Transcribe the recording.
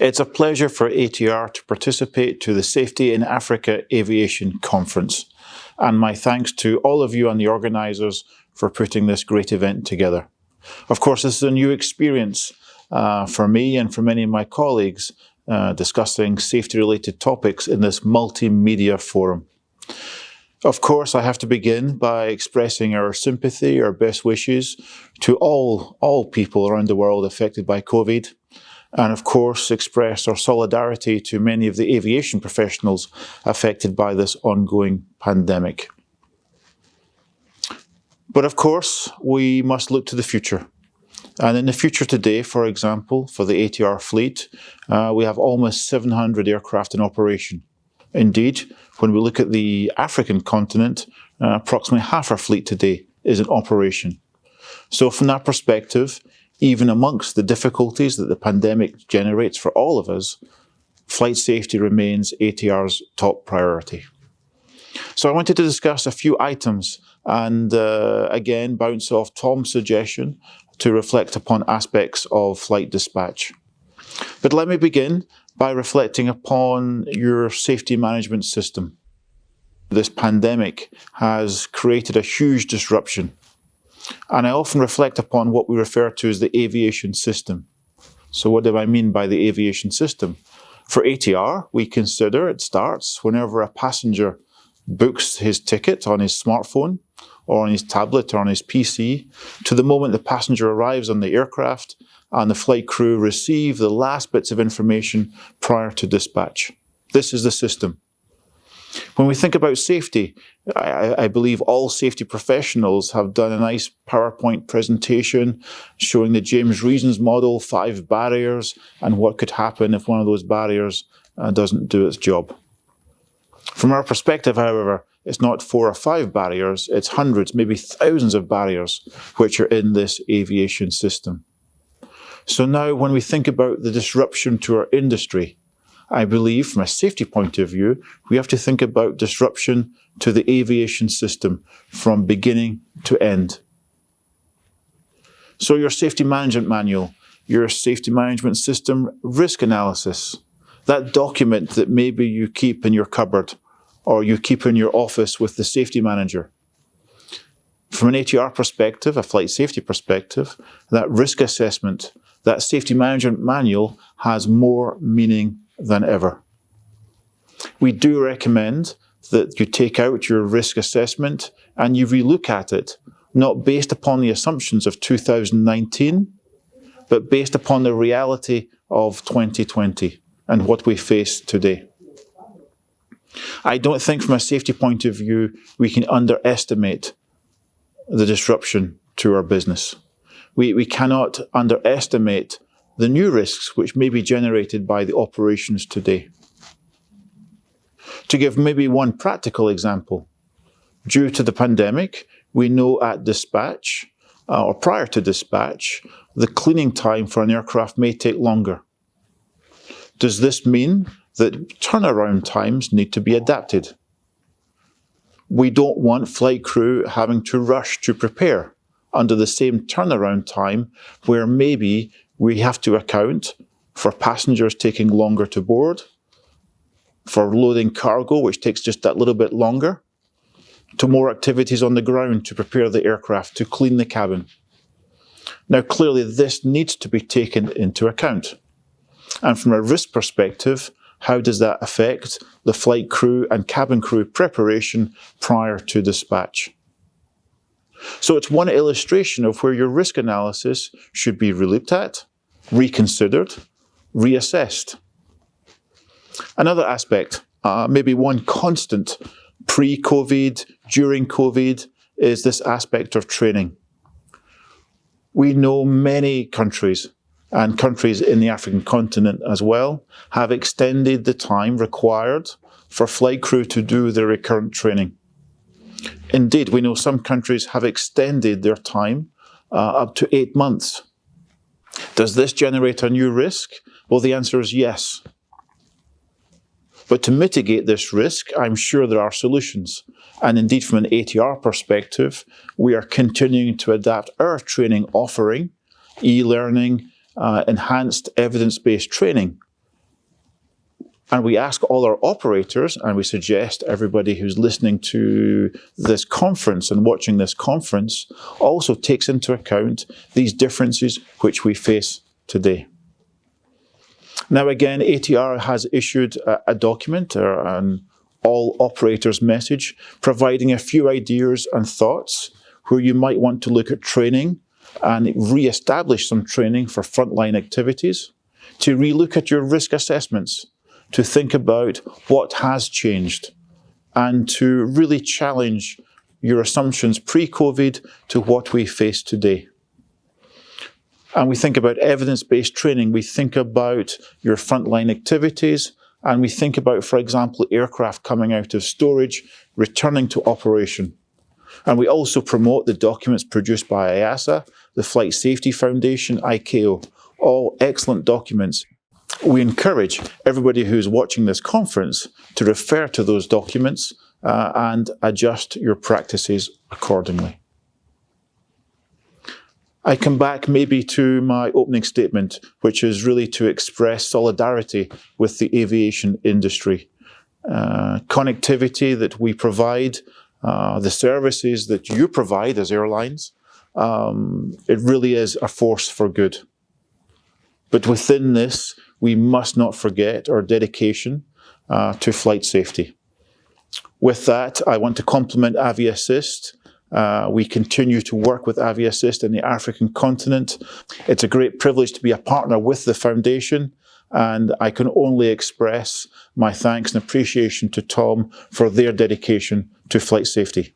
It's a pleasure for ATR to participate to the Safety in Africa Aviation Conference, and my thanks to all of you and the organisers for putting this great event together. Of course, this is a new experience for me and for many of my colleagues discussing safety-related topics in this multimedia forum. Of course, I have to begin by expressing our sympathy, our best wishes to all people around the world affected by COVID, and of course express our solidarity to many of the aviation professionals affected by this ongoing pandemic. But of course, we must look to the future. And in the future today, for example, for the ATR fleet, we have almost 700 aircraft in operation. Indeed, when we look at the African continent, approximately half our fleet today is in operation. So from that perspective, even amongst the difficulties that the pandemic generates for all of us, flight safety remains ATR's top priority. So I wanted to discuss a few items and again bounce off Tom's suggestion to reflect upon aspects of flight dispatch. But let me begin by reflecting upon your safety management system. This pandemic has created a huge disruption, and I often reflect upon what we refer to as the aviation system. So what do I mean by the aviation system? For ATR, we consider it starts whenever a passenger books his ticket on his smartphone or on his tablet or on his PC, to the moment the passenger arrives on the aircraft and the flight crew receive the last bits of information prior to dispatch. This is the system. When we think about safety, I believe all safety professionals have done a nice PowerPoint presentation showing the James Reason's model, 5 barriers, and what could happen if one of those barriers doesn't do its job. From our perspective, however, it's not 4 or 5 barriers, it's hundreds, maybe thousands of barriers which are in this aviation system. So now when we think about the disruption to our industry, I believe from a safety point of view, we have to think about disruption to the aviation system from beginning to end. So your safety management manual, your safety management system risk analysis, that document that maybe you keep in your cupboard or you keep in your office with the safety manager. From an ATR perspective, a flight safety perspective, that risk assessment, that safety management manual has more meaning than ever. We do recommend that you take out your risk assessment and you relook at it, not based upon the assumptions of 2019, but based upon the reality of 2020 and what we face today. I don't think from a safety point of view we can underestimate the disruption to our business. We cannot underestimate the new risks which may be generated by the operations today. To give maybe one practical example, due to the pandemic, we know at dispatch, or prior to dispatch, the cleaning time for an aircraft may take longer. Does this mean that turnaround times need to be adapted? We don't want flight crew having to rush to prepare under the same turnaround time where maybe we have to account for passengers taking longer to board, for loading cargo, which takes just that little bit longer, to more activities on the ground to prepare the aircraft, to clean the cabin. Now, clearly, this needs to be taken into account. And from a risk perspective, how does that affect the flight crew and cabin crew preparation prior to dispatch? So it's one illustration of where your risk analysis should be relooked at, reconsidered, reassessed. Another aspect, maybe one constant pre-COVID, during COVID, is this aspect of training. We know many countries, and countries in the African continent as well, have extended the time required for flight crew to do their recurrent training. Indeed, we know some countries have extended their time up to 8 months. Does this generate a new risk? Well, the answer is yes. But to mitigate this risk, I'm sure there are solutions. And indeed, from an ATR perspective, we are continuing to adapt our training offering, e-learning, enhanced evidence-based training And we ask all our operators, and we suggest everybody who's listening to this conference and watching this conference also takes into account these differences which we face today. Now again, ATR has issued a document, an all operators message, providing a few ideas and thoughts where you might want to look at training and re-establish some training for frontline activities, to re-look at your risk assessments, to think about what has changed, and to really challenge your assumptions pre-COVID to what we face today. And we think about evidence-based training, we think about your frontline activities, and we think about, for example, aircraft coming out of storage, returning to operation. And we also promote the documents produced by IASA, the Flight Safety Foundation, ICAO, all excellent documents. We encourage everybody who's watching this conference to refer to those documents and adjust your practices accordingly. I come back maybe to my opening statement, which is really to express solidarity with the aviation industry. Connectivity that we provide, the services that you provide as airlines, it really is a force for good. But within this, we must not forget our dedication to flight safety. With that, I want to compliment AviAssist. We continue to work with AviAssist in the African continent. It's a great privilege to be a partner with the foundation, and I can only express my thanks and appreciation to Tom for their dedication to flight safety.